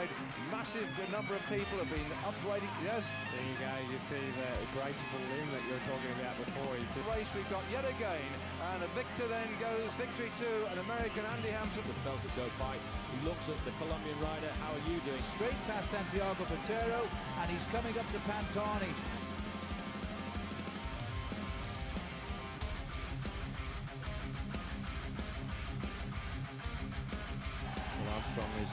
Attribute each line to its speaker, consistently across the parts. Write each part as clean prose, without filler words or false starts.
Speaker 1: side. Massive number of people have been upgrading. Yes.
Speaker 2: There you go. You see the graceful limb that you were talking about before.
Speaker 1: The race we've got yet again, and a victor then goes victory to an American, Andy Hampton.
Speaker 3: The felt it go by. He looks at the Colombian rider. How are you doing?
Speaker 4: Straight past Santiago Botero, and he's coming up to Pantani.
Speaker 3: Armstrong is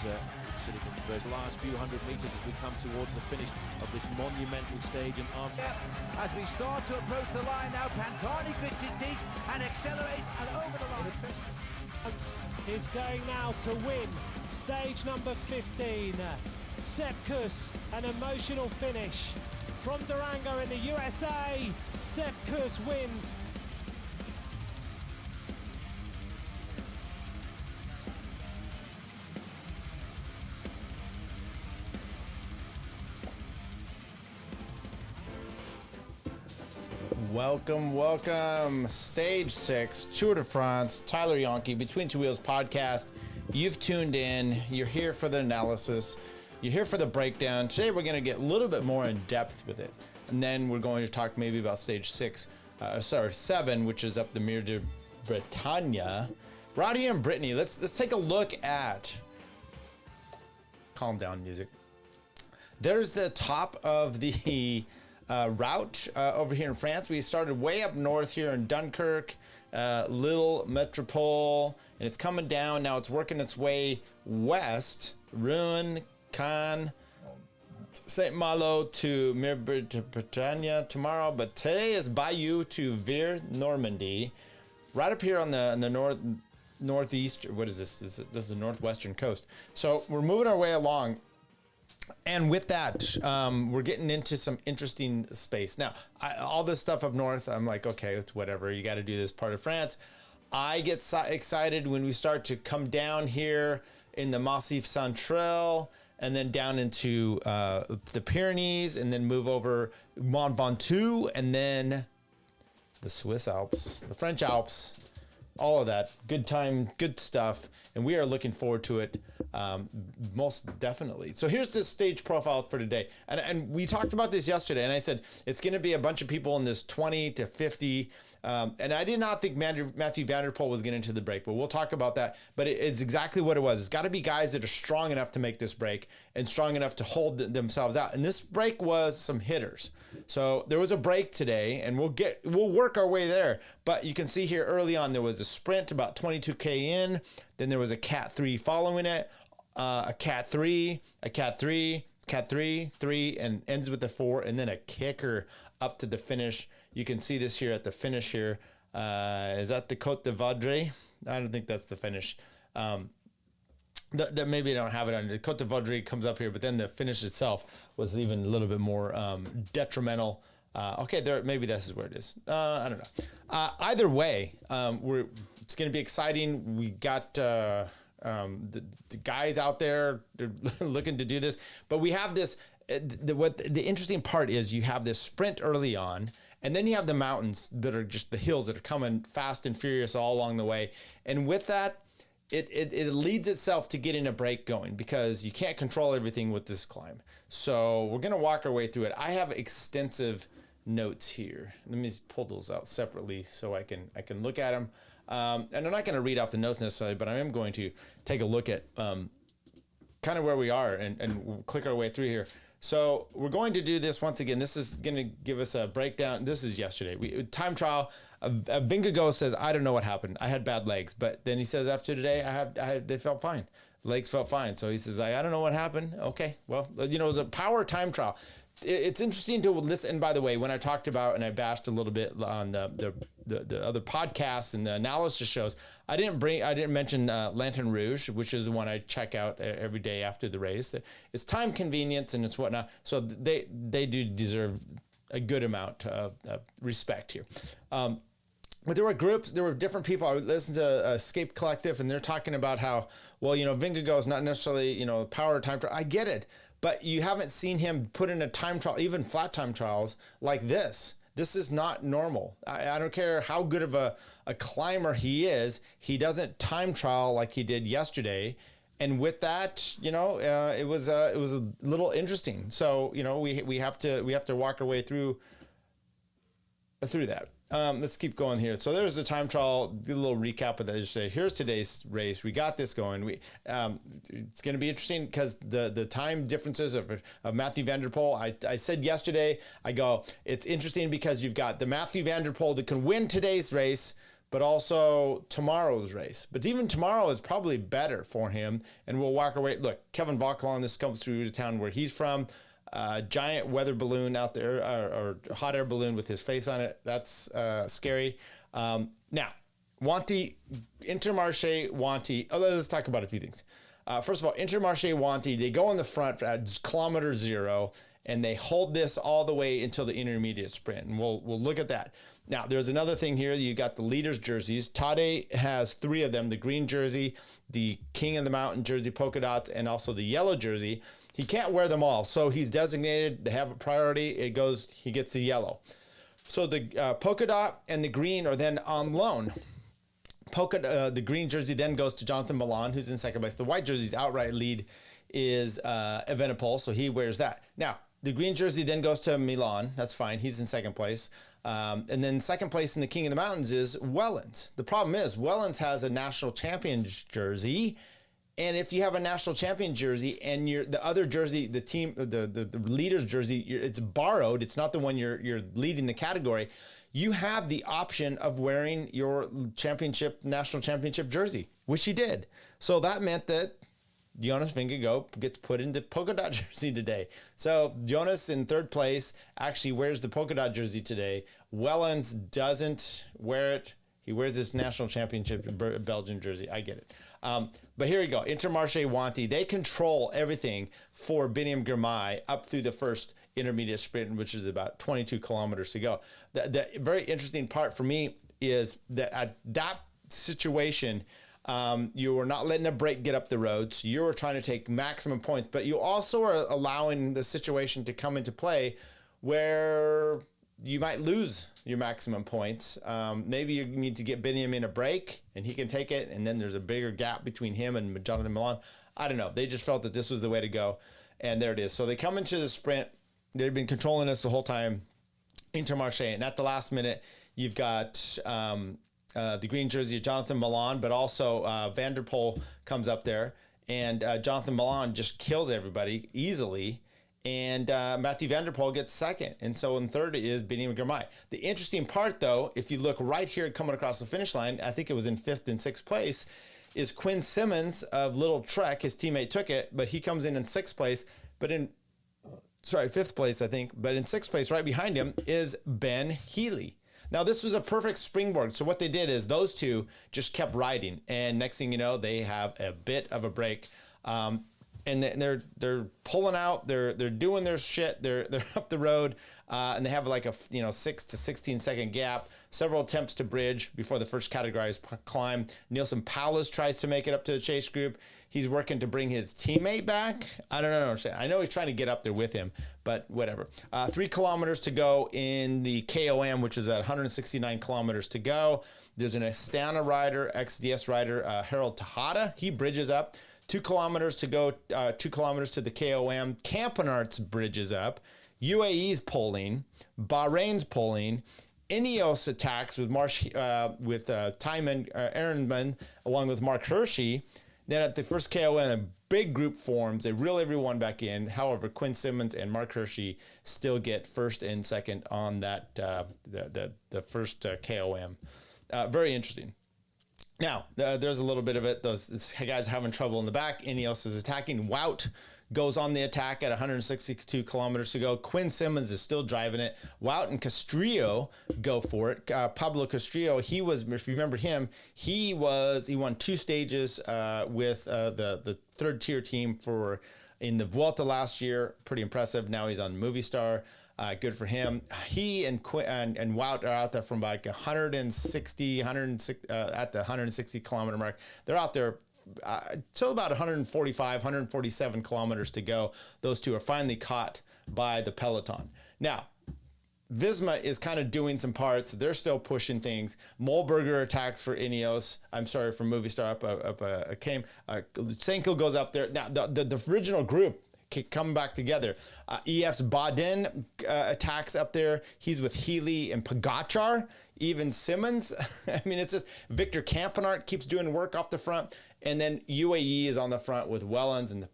Speaker 3: sitting in the last few hundred metres as we come towards the finish of this monumental stage. And Armstrong,
Speaker 4: as we start to approach the line now, Pantani grits his teeth and accelerates and over the line.
Speaker 5: Is going now to win stage number 15. Sepp, an emotional finish from Durango in the USA. Sepp wins.
Speaker 6: Welcome. Stage 6, Tour de France, Tyler Yonke, Between Two Wheels podcast. You've tuned in. You're here for the analysis. You're here for the breakdown. Today we're going to get a little bit more in depth with it. And then we're going to talk maybe about stage 7, which is up the Mire de Bretagne. We're out here in Brittany. Let's take a look at... Calm down, music. There's the top of the... route over here in France. We started way up north here in Dunkirk, Lille Metropole, and it's coming down. Now it's working its way west, Rouen, Caen, Saint Malo to Mire de Bretagne tomorrow. But today is Bayeux to Vire Normandie, right up here on the northeast. What is this? This is the northwestern coast. So we're moving our way along. And with that, we're getting into some interesting space. Now, all this stuff up north, I'm like, okay, it's whatever. You got to do this part of France. I get excited when we start to come down here in the Massif Central and then down into the Pyrenees and then move over Mont Ventoux and then the Swiss Alps, the French Alps, all of that. Good time, good stuff. And we are looking forward to it. Most definitely. So here's the stage profile for today. And we talked about this yesterday, and I said it's going to be a bunch of people in this 20 to 50. And I did not think Mathieu van der Poel was getting into the break, but we'll talk about that. But it's exactly what it was. It's got to be guys that are strong enough to make this break and strong enough to hold themselves out. And this break was some hitters. So there was a break today, and we'll work our way there. But you can see here early on, there was a sprint about 22K in. Then there was a Cat 3 following it. A Cat 3, a Cat 3, Cat 3, 3, and ends with a 4, and then a kicker up to the finish. You can see this here at the finish here. Is that the Côte de Vaudreuil? I don't think that's the finish. That maybe I don't have it on. The Côte de Vaudreuil comes up here, but then the finish itself was even a little bit more detrimental. Okay, there. Maybe this is where it is. I don't know. Either way, it's going to be exciting. We got... the guys out there, they're looking to do this, but we have this. The interesting part is you have this sprint early on, and then you have the mountains that are just the hills that are coming fast and furious all along the way. And with that, it leads itself to getting a break going because you can't control everything with this climb. So we're gonna walk our way through it. I have extensive notes here. Let me pull those out separately so I can look at them. And I'm not going to read off the notes necessarily, but I am going to take a look at kind of where we are and we'll click our way through here. So we're going to do this once again. This is going to give us a breakdown. This is yesterday. Time trial. Vingegaard says, I don't know what happened. I had bad legs. But then he says after today, they felt fine. Legs felt fine. So he says, I don't know what happened. Okay, well, it was a power time trial. It's interesting to listen. And by the way, when I talked about and I bashed a little bit on the other podcasts and the analysis shows, I didn't mention Lantern Rouge, which is the one I check out every day after the race. It's time convenience and it's whatnot. So they do deserve a good amount of respect here. But there were groups, there were different people. I listened to Escape Collective, and they're talking about how, well, Vingegaard is not necessarily, power time trial. I get it. But you haven't seen him put in a time trial, even flat time trials like this. This is not normal. I don't care how good of a climber he is. He doesn't time trial like he did yesterday. And with that, it was a little interesting. So, we have to walk our way through that. Let's keep going here. So there's the time trial. Do a little recap of that. Just say, here's today's race. We got this going. It's going to be interesting because the time differences of Matthew van der Poel. I said yesterday, it's interesting because you've got the Matthew van der Poel that can win today's race, but also tomorrow's race. But even tomorrow is probably better for him. And we'll walk away. Look, Kevin Vauquelin, this comes through the town where he's from. Giant weather balloon out there, or hot air balloon with his face on it. That's scary. Now, Intermarché Wanty. Let's talk about a few things. First of all, Intermarché Wanty, they go in the front at kilometer 0, and they hold this all the way until the intermediate sprint. And we'll look at that. Now, there's another thing here. You got the leaders' jerseys. Tade has 3 of them: the green jersey, the King of the Mountain jersey, polka dots, and also the yellow jersey. He can't wear them all, so he's designated to have a priority. He gets the yellow. So the polka dot and the green are then on loan. The green jersey then goes to Jonathan Milan, who's in second place. The white jersey's outright lead is Evenepoel, so he wears that. Now, the green jersey then goes to Milan. That's fine. He's in second place. And then second place in the King of the Mountains is Wellens. The problem is Wellens has a national champion jersey. And if you have a national champion jersey and the other jersey, the team, the leader's jersey, it's borrowed. It's not the one you're leading the category. You have the option of wearing your national championship jersey, which he did. So that meant that Jonas Vingegaard gets put into polka dot jersey today. So Jonas in third place actually wears the polka dot jersey today. Wellens doesn't wear it. He wears his national championship Belgian jersey. I get it. But here we go. Intermarché Wanty. They control everything for Biniam Girmay up through the first intermediate sprint, which is about 22 kilometers to go. The very interesting part for me is that at that situation, you were not letting a break get up the road. So you were trying to take maximum points, but you also are allowing the situation to come into play where you might lose your maximum points. Maybe you need to get Biniam in a break and he can take it, and then there's a bigger gap between him and Jonathan Milan. I don't know. They just felt that this was the way to go, and there it is. So they come into the sprint. They've been controlling us the whole time, Intermarché, and at the last minute, you've got the green jersey of Jonathan Milan, but also Van der Poel comes up there, and Jonathan Milan just kills everybody easily. And Matthew van der Poel gets second. And so in third is Biniam Girmay. The interesting part, though, if you look right here coming across the finish line, I think it was in 5th and 6th place, is Quinn Simmons of Little Trek. His teammate took it, but he comes in 6th place. But 5th place, I think. But in 6th place, right behind him, is Ben Healy. Now, this was a perfect springboard. So what they did is those two just kept riding. And next thing you know, they have a bit of a break. And they're pulling out, they're doing their shit, they're up the road, and they have like a 6 to 16 second gap, several attempts to bridge before the first categorized climb. Nielsen Paulus tries to make it up to the chase group. He's working to bring his teammate back. I don't know. I know he's trying to get up there with him, but whatever. 3 kilometers to go in the KOM, which is at 169 kilometers to go. There's an Astana rider, XDS rider, Harold Tejada. He bridges up. 2 kilometers to go, 2 kilometers to the KOM. Campenart's bridges up. UAE's pulling. Bahrain's pulling. Ineos attacks with Thymen Ehrenman along with Mark Hirschi. Then at the first KOM, a big group forms. They reel everyone back in. However, Quinn Simmons and Mark Hirschi still get first and second on that the first KOM. Very interesting. Now, there's a little bit of it. Those guys are having trouble in the back. Ineos is attacking. Wout goes on the attack at 162 kilometers to go. Quinn Simmons is still driving it. Wout and Castrillo go for it. Pablo Castrillo, if you remember him, he won 2 stages with the third tier team in the Vuelta last year. Pretty impressive. Now he's on Movistar. Good for him. He and Wout are out there from like 160 at the 160 kilometer mark. They're out there till about 145, 147 kilometers to go. Those two are finally caught by the peloton. Now, Visma is kind of doing some parts. They're still pushing things. Mollberger attacks for Ineos. I'm sorry, for Movistar came. Senko goes up there. Now, the original group come back together. EF's Baden attacks up there. He's with Healy and Pogacar. Even Simmons. I mean, it's just Victor Campenart keeps doing work off the front. And then UAE is on the front with Wellens and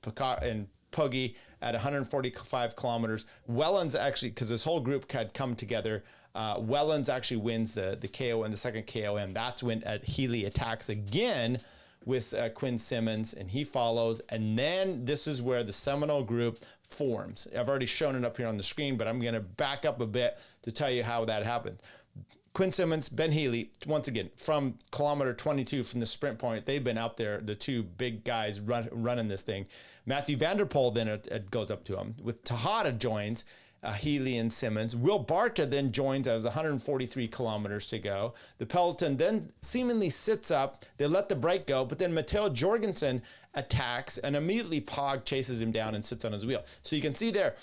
Speaker 6: Puggy at 145 kilometers. Wellens actually, because this whole group had come together, Wellens actually wins the KO and the second KOM. That's when Healy attacks again with Quinn Simmons, and he follows. And then this is where the Seminole group forms. I've already shown it up here on the screen, but I'm going to back up a bit to tell you how that happened. Quinn Simmons, Ben Healy, once again, from kilometer 22 from the sprint point, they've been out there, the two big guys running this thing. Matthew van der Poel then goes up to him. With Tejada joins Healy and Simmons. Will Barta then joins as 143 kilometers to go. The peloton then seemingly sits up. They let the break go, but then Matteo Jorgensen attacks, and immediately Pog chases him down and sits on his wheel. So you can see there,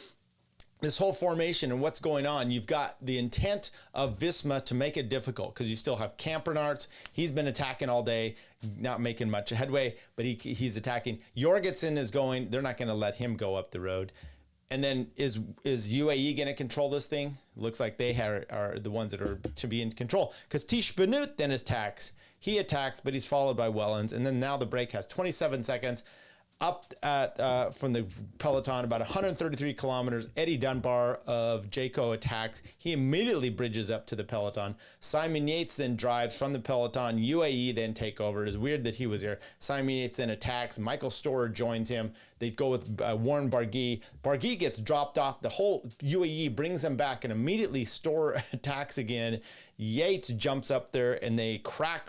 Speaker 6: this whole formation and what's going on. You've got the intent of Visma to make it difficult because you still have Campenarts. He's been attacking all day, not making much headway, but he's attacking. Jorgensen is going. They're not going to let him go up the road. And then is UAE going to control this thing? Looks like they are the ones that are to be in control, because Tish Benoot then attacks. He attacks, but he's followed by Wellens. And then now the break has 27 seconds. Up at from the peloton, about 133 kilometers, Eddie Dunbar of Jayco attacks. He immediately bridges up to the peloton. Simon Yates then drives from the peloton. UAE then take over. It is weird that he was there. Simon Yates then attacks. Michael Storer joins him. They go with Warren Barguil. Barguil gets dropped off. The whole UAE brings him back, and immediately Storer attacks again. Yates jumps up there, and they crack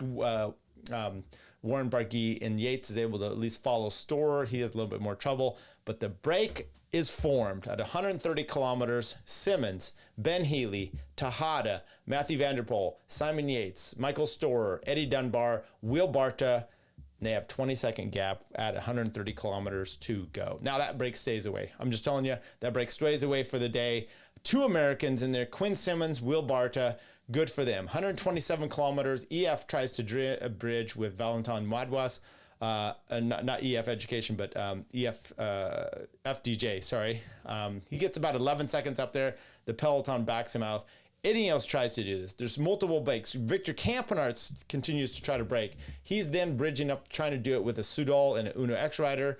Speaker 6: Warren Barguil, and Yates is able to at least follow Storer. He has a little bit more trouble, but the break is formed at 130 kilometers. Simmons, Ben Healy, Tejada, Matthew van der Poel, Simon Yates, Michael Storer, Eddie Dunbar, Will Barta. They have 20-second gap at 130 kilometers to go. Now that break stays away. I'm just telling you, that break stays away for the day. Two Americans in there, Quinn Simmons, Will Barta. Good for them. 127 kilometers. EF tries to bridge with Valentin Madouas. Not EF Education, but EF FDJ, sorry. He gets about 11 seconds up there. The peloton backs him out. Ineos tries to do this. There's multiple breaks. Victor Campenart continues to try to break. He's then bridging up, trying to do it with a Soudal and an Uno X Rider.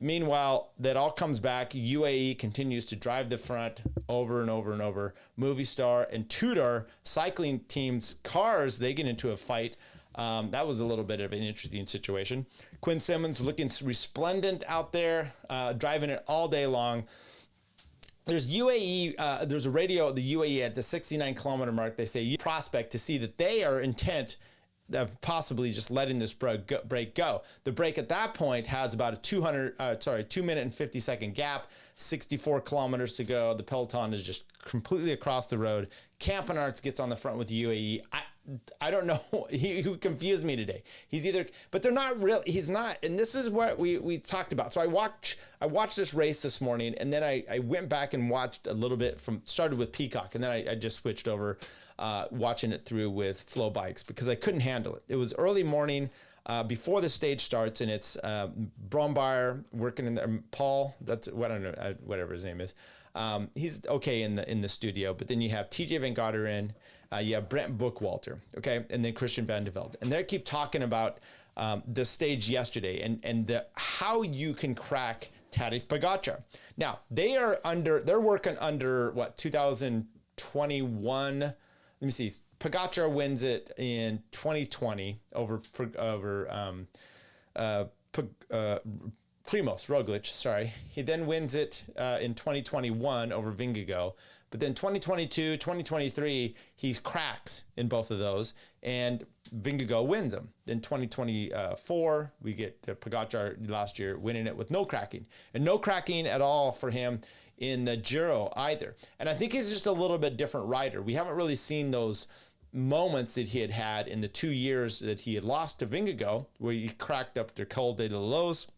Speaker 6: Meanwhile, that all comes back. UAE continues to drive the front over and over and over. Movistar and Tudor cycling teams' cars, they get into a fight. That was a little bit of an interesting situation. Quinn Simmons looking resplendent out there, driving it all day long. There's UAE, there's a radio at the UAE at the 69 kilometer mark. They say prospect to see that they are intent of possibly just letting this break go. The break at that point has about a 2 minute and 50 second gap, 64 kilometers to go. The peloton is just completely across the road. Campenarts gets on the front with UAE. I don't know. He confused me today. He's either, but they're not real. He's not. And this is what we talked about. So I watched this race this morning, and then I went back and watched a little bit started with Peacock, and then I just switched over, watching it through with Flow Bikes because I couldn't handle it. It was early morning before the stage starts, and it's Brombayer working in there. Paul, that's what I don't know, whatever his name is. He's okay in the studio, but then you have TJ Van Garderen, you have Brent Bookwalter, okay, and then Christian Van de Velde, and they keep talking about the stage yesterday and how you can crack Tadej Pogacar. Now they're working under what 2021. Let me see. Pogacar wins it in 2020 over Primoz Roglic, sorry. He then wins it in 2021 over Vingegaard. But then 2022, 2023, he cracks in both of those, and Vingegaard wins them. In 2024, we get Pogacar last year winning it with no cracking. And no cracking at all for him in the Giro either. And I think he's just a little bit different rider. We haven't really seen those moments that he had in the 2 years that he had lost to Vingegaard, where he cracked up the Col de la Loze.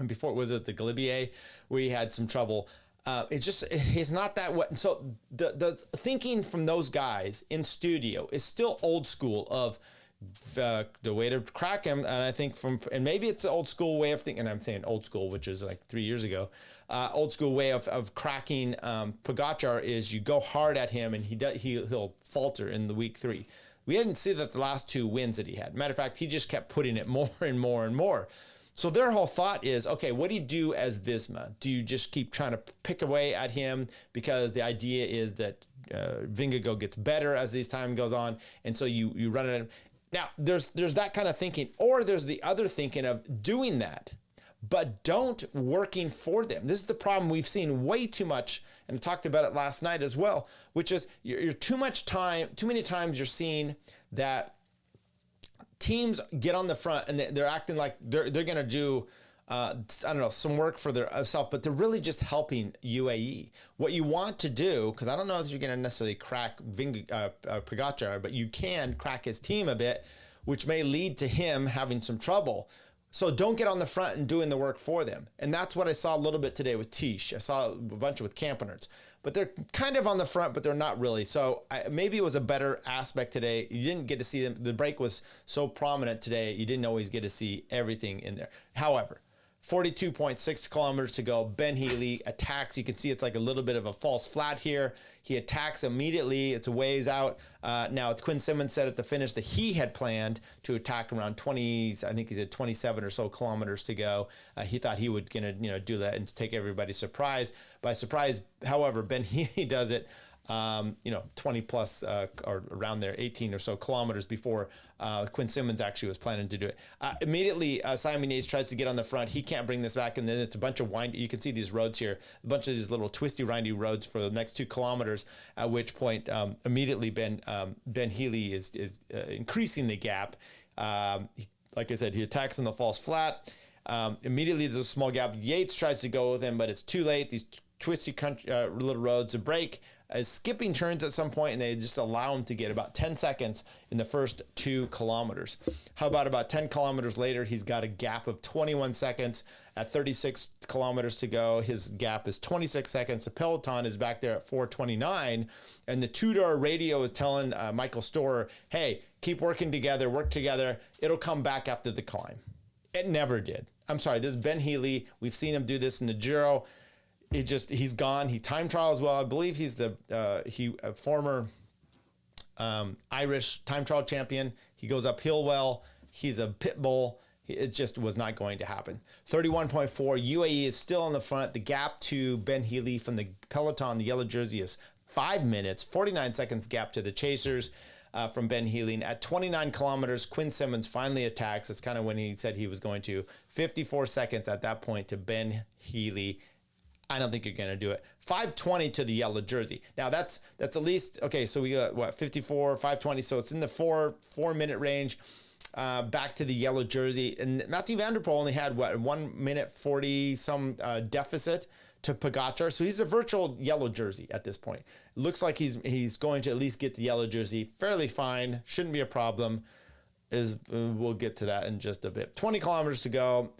Speaker 6: And before it was at the Galibier, where he had some trouble. He's not that what. So the thinking from those guys in studio is still old school of the way to crack him. And I think and maybe it's an old school way of thinking, and I'm saying old school, which is like 3 years ago, old school way of cracking Pogačar is you go hard at him and he'll falter in the week 3. We didn't see that the last 2 wins that he had. Matter of fact, he just kept putting it more and more and more. So their whole thought is, okay, what do you do as Visma? Do you just keep trying to pick away at him because the idea is that Vingegaard gets better as this time goes on, and so you run it at him. Now, there's that kind of thinking, or there's the other thinking of doing that, but don't working for them. This is the problem we've seen way too much, and I talked about it last night as well, which is you're too many times you're seeing that teams get on the front and they're acting like they're going to do, I don't know, some work for their self, but they're really just helping UAE. What you want to do, because I don't know if you're going to necessarily crack Pogačar, but you can crack his team a bit, which may lead to him having some trouble. So don't get on the front and doing the work for them. And that's what I saw a little bit today with Tish. I saw a bunch with Campenerts. But they're kind of on the front, but they're not really. So maybe it was a better aspect today. You didn't get to see them. The break was so prominent today, you didn't always get to see everything in there. However, 42.6 kilometers to go. Ben Healy attacks. You can see it's like a little bit of a false flat here. He attacks immediately. It's a ways out. Now, Quinn Simmons said at the finish that he had planned to attack around 20, I think he said 27 or so kilometers to go. He thought he would do that and take everybody by surprise. However, Ben Healy does it 20 plus or around there, 18 or so kilometers before Quinn Simmons actually was planning to do it. Immediately, Simon Yates tries to get on the front. He can't bring this back, and then it's a bunch of windy. You can see these roads here, a bunch of these little twisty, windy roads for the next 2 kilometers. At which point, immediately Ben Healy is increasing the gap. Like I said, he attacks in the false flat. Immediately, there's a small gap. Yates tries to go with him, but it's too late. These twisty little roads, a break. Skipping turns at some point, and they just allow him to get about 10 seconds in the first 2 kilometers. How about 10 kilometers later, he's got a gap of 21 seconds at 36 kilometers to go. His gap is 26 seconds. The peloton is back there at 4:29, and the two-door radio is telling Michael Storer, hey, keep working together, work together. It'll come back after the climb. It never did. I'm sorry, this is Ben Healy. We've seen him do this in the Giro. He's gone. He time trials well. I believe he's a former Irish time trial champion. He goes uphill well. He's a pit bull. It just was not going to happen. 31.4. UAE is still on the front. The gap to Ben Healy from the peloton, the yellow jersey, is 5 minutes, 49 seconds gap to the chasers from Ben Healy. At 29 kilometers, Quinn Simmons finally attacks. It's kind of when he said he was going to. 54 seconds at that point to Ben Healy. I don't think you're going to do it. 5:20 to the yellow jersey. Now that's at least, okay, so we got 54, 5:20. So it's in the 4-minute range back to the yellow jersey. And Mathieu van der Poel only had 1 minute 40 some deficit to Pogačar. So he's a virtual yellow jersey at this point. It looks like he's going to at least get the yellow jersey fairly fine. Shouldn't be a problem. We'll get to that in just a bit. 20 kilometers to go.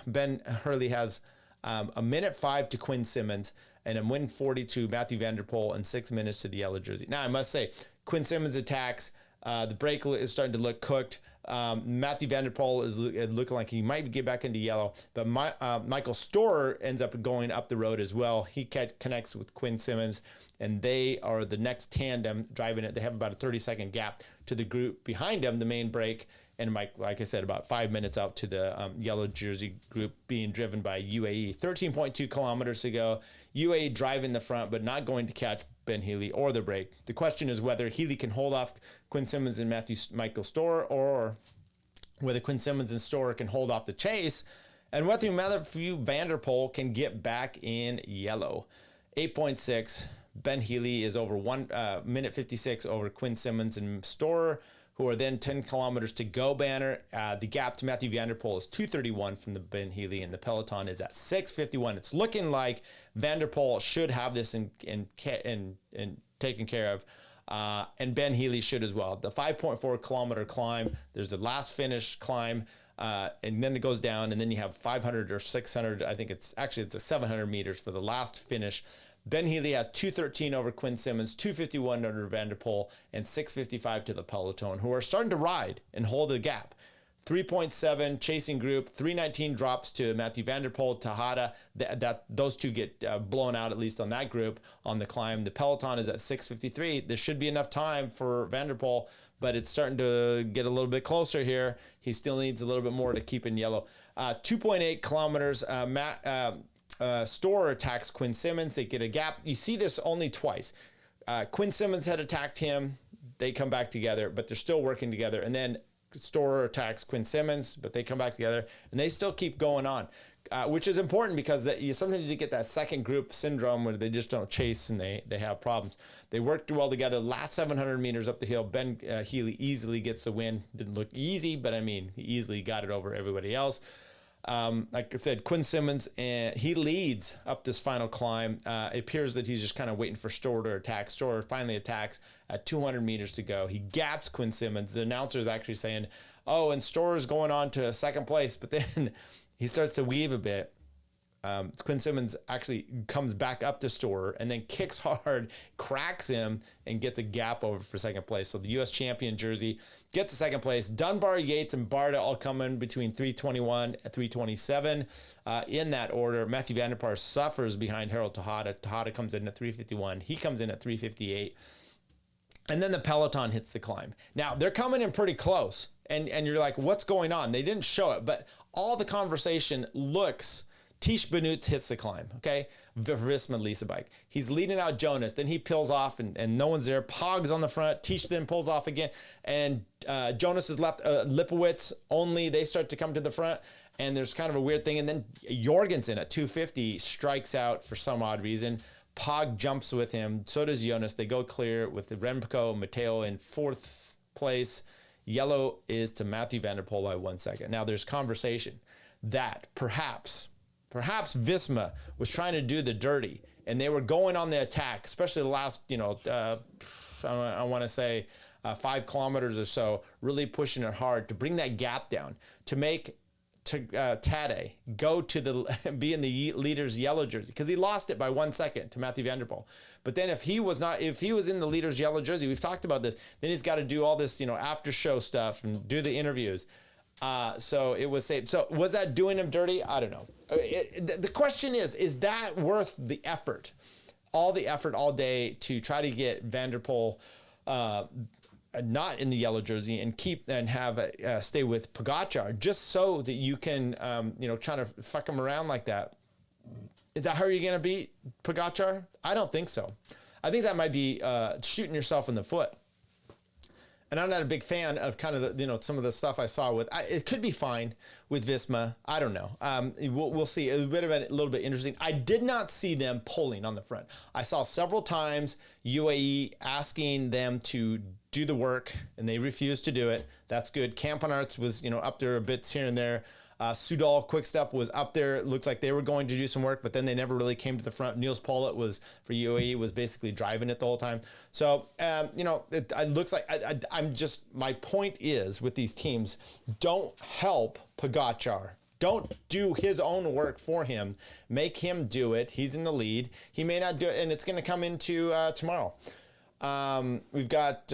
Speaker 6: Ben Hurley has a minute 5 to Quinn Simmons and a 1:40 to Mathieu van der Poel and 6 minutes to the yellow jersey. Now, I must say, Quinn Simmons attacks. The break is starting to look cooked. Mathieu van der Poel is looking like he might get back into yellow, but Michael Storer ends up going up the road as well. He connects with Quinn Simmons, and they are the next tandem driving it. They have about a 30-second gap to the group behind them, the main break. And like I said, about 5 minutes out to the yellow jersey group being driven by UAE. 13.2 kilometers to go. UAE driving the front, but not going to catch Ben Healy or the break. The question is whether Healy can hold off Quinn Simmons and Michael Storer, or whether Quinn Simmons and Storer can hold off the chase, and whether Mathieu van der Poel can get back in yellow. 8.6. Ben Healy is over 1 minute 56 over Quinn Simmons and Storer, who are then 10 kilometers to go banner. The gap to Mathieu van der Poel is 2:31 from the Ben Healy, and the peloton is at 6:51. It's looking like van der Poel should have this in taken care of, and Ben Healy should as well. The 5.4 kilometer climb, there's the last finish climb. and then it goes down, and then you have 500 or 600. I think it's a 700 meters for the last finish. Ben Healy has 2:13 over Quinn Simmons, 2:51 under Van der Poel, and 6:55 to the peloton, who are starting to ride and hold the gap. 3.7 chasing group, 3:19 drops to Mathieu Van der Poel, Tejada. Those two get blown out, at least on that group on the climb. The peloton is at 6:53. There should be enough time for Van der Poel, but it's starting to get a little bit closer here. He still needs a little bit more to keep in yellow. 2.8 kilometers. Storer attacks Quinn Simmons. They get a gap. You see this only twice. Quinn Simmons had attacked him. They come back together, but they're still working together. And then Storer attacks Quinn Simmons, but they come back together, and they still keep going on, which is important because sometimes you get that second group syndrome where they just don't chase and they have problems. They worked well together. Last 700 meters up the hill, Ben Healy easily gets the win. Didn't look easy, but I mean, he easily got it over everybody else. Like I said, Quinn Simmons, and he leads up this final climb. It appears that he's just kind of waiting for Storer to attack. Storer finally attacks at 200 meters to go. He gaps Quinn Simmons. The announcer is actually saying, oh, and Storer's going on to second place, but then he starts to weave a bit. Quinn Simmons actually comes back up to Storer and then kicks hard, cracks him, and gets a gap over for second place. So the U.S. champion jersey gets to second place. Dunbar, Yates, and Barta all come in between 3:21 and 3:27 in that order. Mathieu Van der Poel suffers behind Harold Tejada. Tejada comes in at 3:51. He comes in at 3:58. And then the peloton hits the climb. Now, they're coming in pretty close. And you're like, what's going on? They didn't show it, but all the conversation looks... Tish Benutz hits the climb, okay? Visma Lisa bike. He's leading out Jonas. Then he peels off and no one's there. Pog's on the front. Tish then pulls off again. And Jonas is left. Lipowitz only. They start to come to the front. And there's kind of a weird thing. And then Jorgensen at 250 strikes out for some odd reason. Pog jumps with him. So does Jonas. They go clear with Remco, Matteo in fourth place. Yellow is to Mathieu Van der Poel by 1 second. Now there's conversation that perhaps Visma was trying to do the dirty and they were going on the attack, especially the last, I want to say 5 kilometers or so, really pushing it hard to bring that gap down, to make Tadej go to be in the leader's yellow jersey, because he lost it by 1 second to Mathieu Van der Poel. But then if he was in the leader's yellow jersey, we've talked about this, then he's got to do all this, after show stuff and do the interviews. So it was safe. So was that doing him dirty? I don't know. The question is that worth the effort? All the effort all day to try to get Van der Poel not in the yellow jersey and stay with Pogacar just so that you can, trying to fuck him around like that. Is that how you're going to beat Pogacar? I don't think so. I think that might be shooting yourself in the foot. And I'm not a big fan of kind of some of the stuff I saw with. It could be fine with Visma. I don't know. We'll see. It would have been a little bit interesting. I did not see them pulling on the front. I saw several times UAE asking them to do the work, and they refused to do it. That's good. Campenarts was up there a bit here and there. Soudal Quickstep was up there. It looked like they were going to do some work, but then they never really came to the front. Niels Pollitt was for UAE was basically driving it the whole time. So it looks like my point is with these teams, don't help Pogacar. Don't do his own work for him. Make him do it. He's in the lead. He may not do it, and it's going to come into tomorrow. We've got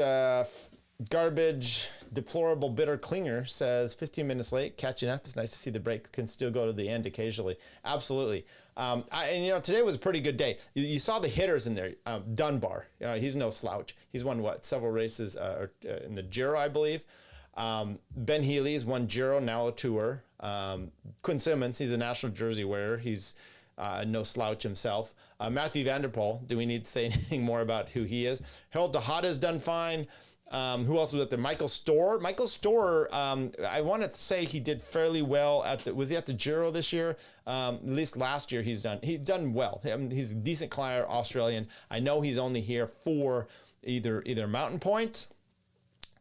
Speaker 6: Garbage Deplorable Bitter Klinger says 15 minutes late, catching up. It's nice to see the break can still go to the end occasionally. Absolutely. Today was a pretty good day. You saw the hitters in there. Dunbar, he's no slouch. He's won several races in the Giro, I believe. Ben Healy's won Giro, now a Tour. Quinn Simmons, he's a national jersey wearer. He's no slouch himself. Mathieu Van der Poel, do we need to say anything more about who he is? Harold Tejada's done fine. Who else was up there? Michael Storer. I want to say he did fairly well was he at the Giro this year? At least last year he's done well. He's a decent climber, Australian. I know he's only here for either mountain points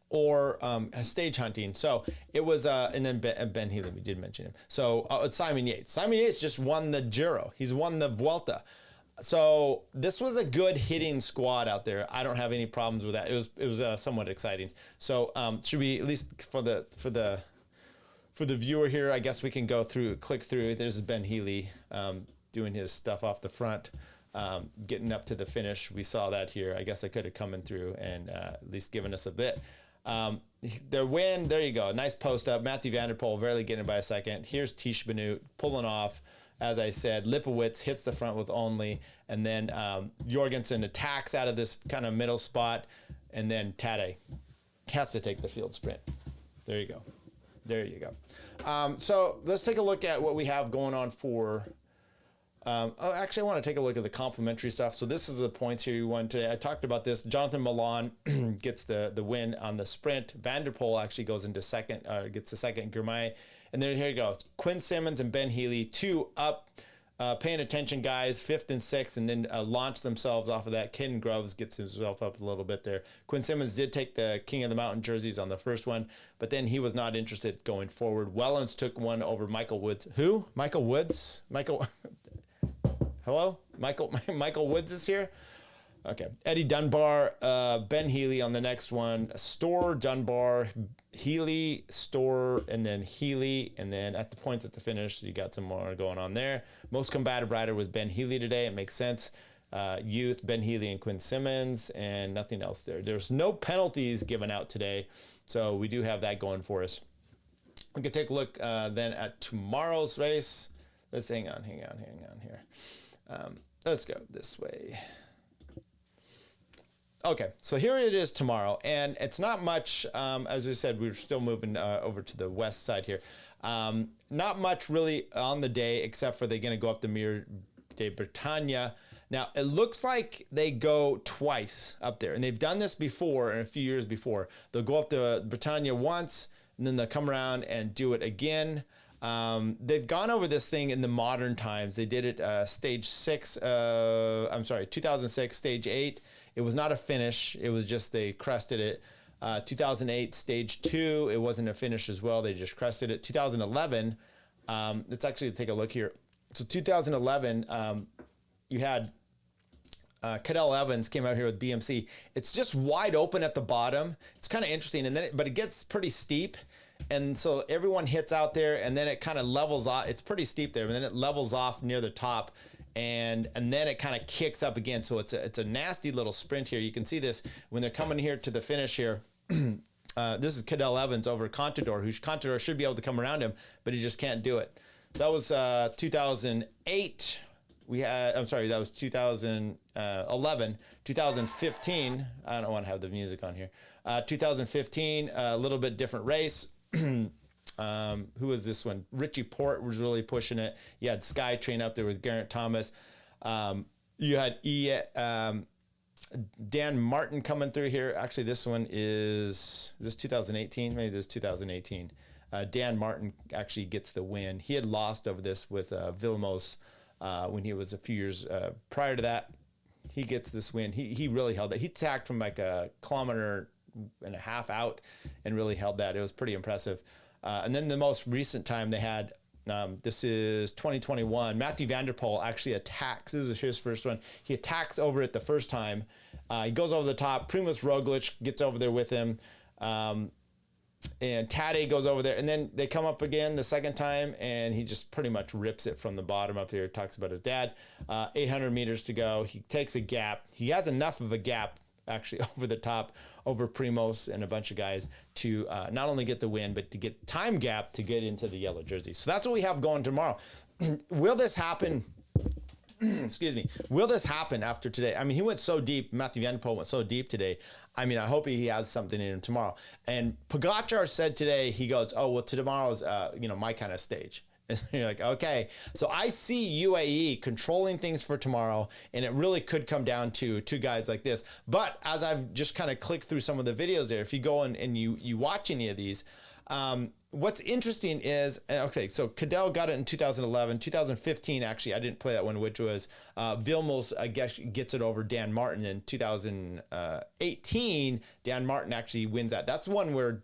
Speaker 6: or stage hunting. So it was, and then Ben Healy, we did mention him. So it's Simon Yates. Simon Yates just won the Giro. He's won the Vuelta. So this was a good hitting squad out there. I don't have any problems with that. It was somewhat exciting. So should we, at least for the for the viewer here, I guess we can click through. There's Ben Healy doing his stuff off the front, getting up to the finish. We saw that here. I guess I could have come in through and at least given us a bit. Their win, there you go. Nice post up. Matthew van der Poel barely getting by a second. Here's Tish Benoot pulling off. As I said, Lipowitz hits the front with only, and then Jorgensen attacks out of this kind of middle spot, and then Tadej has to take the field sprint. There you go. There you go. So let's take a look at what we have going on for. Actually, I want to take a look at the complimentary stuff. So this is the points here you want to. I talked about this. Jonathan Milan gets the win on the sprint. Van der Poel actually goes into second, gets the second. Girmay. And then here you go. Quinn Simmons and Ben Healy, 2 up. Paying attention, guys, 5th and 6th, and then launch themselves off of that. Ken Groves gets himself up a little bit there. Quinn Simmons did take the King of the Mountain jerseys on the first one, but then he was not interested going forward. Wellens took one over Michael Woods. Who? Michael Woods? Michael... Hello? Michael Woods is here? Okay. Eddie Dunbar, Ben Healy on the next one. Storr, Dunbar, Healy, Storr, and then Healy. And then at the points at the finish, you got some more going on there. Most combative rider was Ben Healy today. It makes sense. Youth, Ben Healy and Quinn Simmons, and nothing else there. There's no penalties given out today, so we do have that going for us. We can take a look then at tomorrow's race. Let's hang on here. Let's go this way. Okay, so here it is tomorrow, and it's not much, as we said, we're still moving over to the west side here. Not much really on the day, except for they're going to go up the Mur de Bretagne. Now, it looks like they go twice up there, and they've done this before, in a few years before. They'll go up the Bretagne once, and then they'll come around and do it again. They've gone over this thing in the modern times. They did it stage 6, 2006, stage 8. It was not a finish. It was just they crested it. 2008, stage 2. It wasn't a finish as well. They just crested it. 2011, let's actually take a look here. So 2011, you had Cadel Evans came out here with BMC. It's just wide open at the bottom. It's kind of interesting, and then but it gets pretty steep. And so everyone hits out there, and then it kind of levels off. It's pretty steep there, and then it levels off near the top, and then it kind of kicks up again. So it's a nasty little sprint here. You can see this when they're coming here to the finish here. This is Cadel Evans over Contador, who Contador should be able to come around him, but he just can't do it. That was 2008. That was 2011. 2015. I don't want to have the music on here. 2015, a little bit different race. Who was this one? Richie Port was really pushing it. You had Skytrain up there with Geraint Thomas. You had Dan Martin coming through here. Actually, this one is this 2018. Maybe this is 2018. Dan Martin actually gets the win. He had lost over this with Vilmos when he was a few years prior to that. He gets this win. He really held it. He tacked from like a kilometer and a half out and really held that. It was pretty impressive. And then the most recent time they had, this is 2021, Matthew van der Poel actually attacks. This is his first one. He attacks over it the first time. He goes over the top. Primoz Roglic gets over there with him. And Tadej goes over there. And then they come up again the second time, and he just pretty much rips it from the bottom up here. Talks about his dad. 800 meters to go. He takes a gap. He has enough of a gap actually over the top, over Primoz and a bunch of guys to not only get the win, but to get time gap to get into the yellow jersey. So that's what we have going tomorrow. Will this happen? Excuse me. Will this happen after today? I mean, he went so deep. Matthew van der Poel went so deep today. I mean, I hope he has something in him tomorrow. And Pogacar said today, he goes, oh, well, tomorrow's, my kind of stage. And you're like, okay. So I see UAE controlling things for tomorrow, and it really could come down to two guys like this. But as I've just kind of clicked through some of the videos there, if you go and you watch any of these, what's interesting is, okay, so Cadel got it in 2011, 2015, actually, I didn't play that one, which was Vilmos, I guess, gets it over Dan Martin in 2018. Dan Martin actually wins that. That's one where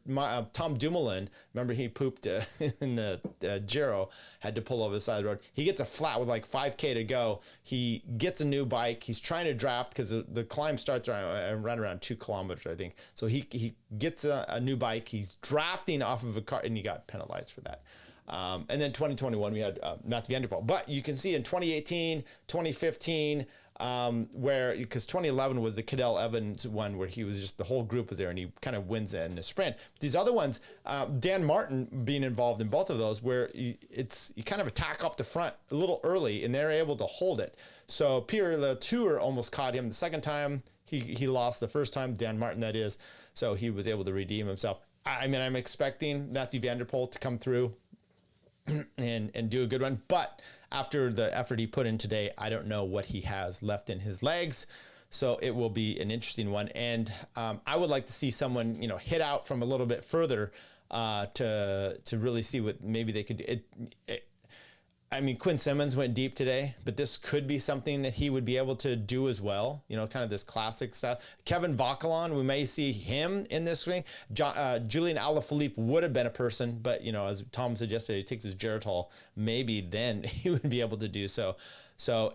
Speaker 6: Tom Dumoulin, remember he pooped in the Giro, had to pull over the side of the road. He gets a flat with like 5K to go. He gets a new bike. He's trying to draft because the climb starts right around 2 kilometers, I think. So he gets a new bike. He's drafting off of a car, and he got penalized for that. And then 2021, we had Matthew Van Der Poel. But you can see in 2018, 2015, where, because 2011 was the Cadel Evans one where he was just, the whole group was there and he kind of wins it in the sprint. These other ones, Dan Martin being involved in both of those, where you kind of attack off the front a little early and they're able to hold it. So Pierre Latour almost caught him the second time. He lost the first time, Dan Martin that is. So he was able to redeem himself. I mean, I'm expecting Matthew Van Der Poel to come through and do a good run, but after the effort he put in today, I don't know what he has left in his legs, so it will be an interesting one. And I would like to see someone, you know, hit out from a little bit further to really see what maybe they could do. I mean, Quinn Simmons went deep today, but this could be something that he would be able to do as well. You know, kind of this classic stuff. Kevin Vauquelin, we may see him in this ring. Julian Alaphilippe would have been a person, but, you know, as Tom said yesterday, he takes his Geritol. Maybe then he would be able to do so. So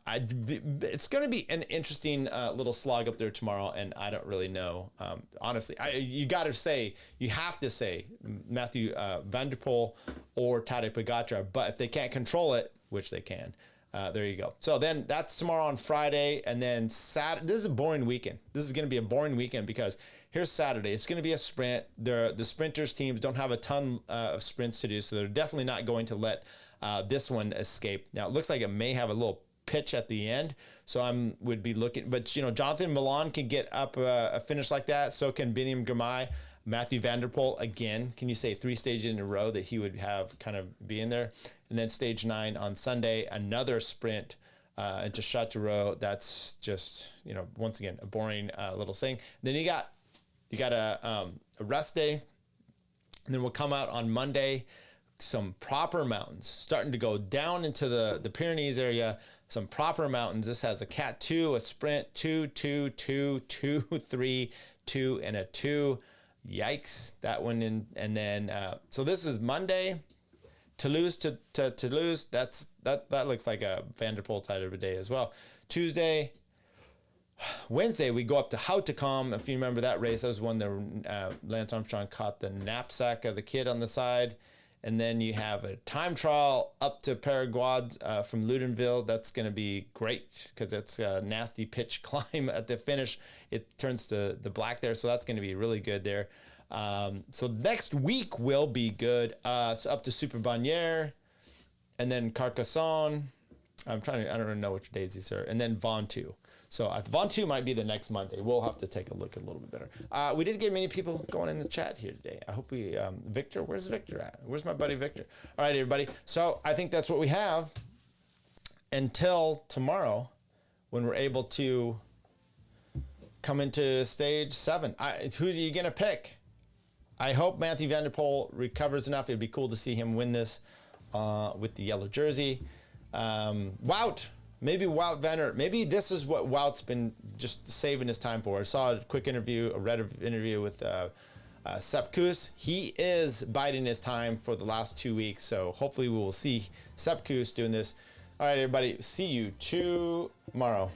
Speaker 6: it's going to be an interesting little slog up there tomorrow, and I don't really know. Honestly, you have to say Matthew Van Der Poel or Tadej Pogačar, but if they can't control it, which they can, there you go. So then that's tomorrow on Friday, and then Saturday. This is a boring weekend. This is going to be a boring weekend because here's Saturday. It's going to be a sprint. The sprinters teams don't have a ton of sprints to do, so they're definitely not going to let this one escape. Now it looks like it may have a little pitch at the end, so would be looking. But you know, Jonathan Milan can get up a finish like that. So can Biniam Girmay. Matthew Van Der Poel again. Can you say 3 stages in a row that he would have kind of be in there? And then stage 9 on Sunday, another sprint into Châteauroux. That's just, you know, once again a boring little thing. Then you got a rest day, and then we'll come out on Monday. Some proper mountains starting to go down into the Pyrenees area. Some proper mountains. This has a Cat 2, a sprint 2, 2, 2, 2, 3, 2, and a 2. Yikes! That one in, and then so this is Monday, Toulouse to Toulouse. That looks like a Van Der Poel type of a day as well. Tuesday. Wednesday, we go up to Hautacom. If you remember that race, that was one that Lance Armstrong caught the knapsack of the kid on the side. And then you have a time trial up to Paraguay from Ludenville. That's going to be great because it's a nasty pitch climb at the finish. It turns to the black there, so that's going to be really good there. So next week will be good. So up to Super Bagnères, and then Carcassonne. I don't really know which days these are. And then Ventoux. So Ventoux might be the next Monday. We'll have to take a look a little bit better. We didn't get many people going in the chat here today. I hope we, Victor, where's Victor at? Where's my buddy Victor? All right, everybody. So I think that's what we have until tomorrow when we're able to come into stage 7. Who are you going to pick? I hope Matthew Van Der Poel recovers enough. It'd be cool to see him win this with the yellow jersey. Wout. Maybe Wout van Aert. Maybe this is what Wout's been just saving his time for. I saw a quick interview, a Reddit interview with Sepp Kuss. He is biding his time for the last 2 weeks, so hopefully we will see Sepp Kuss doing this. All right, everybody. See you tomorrow.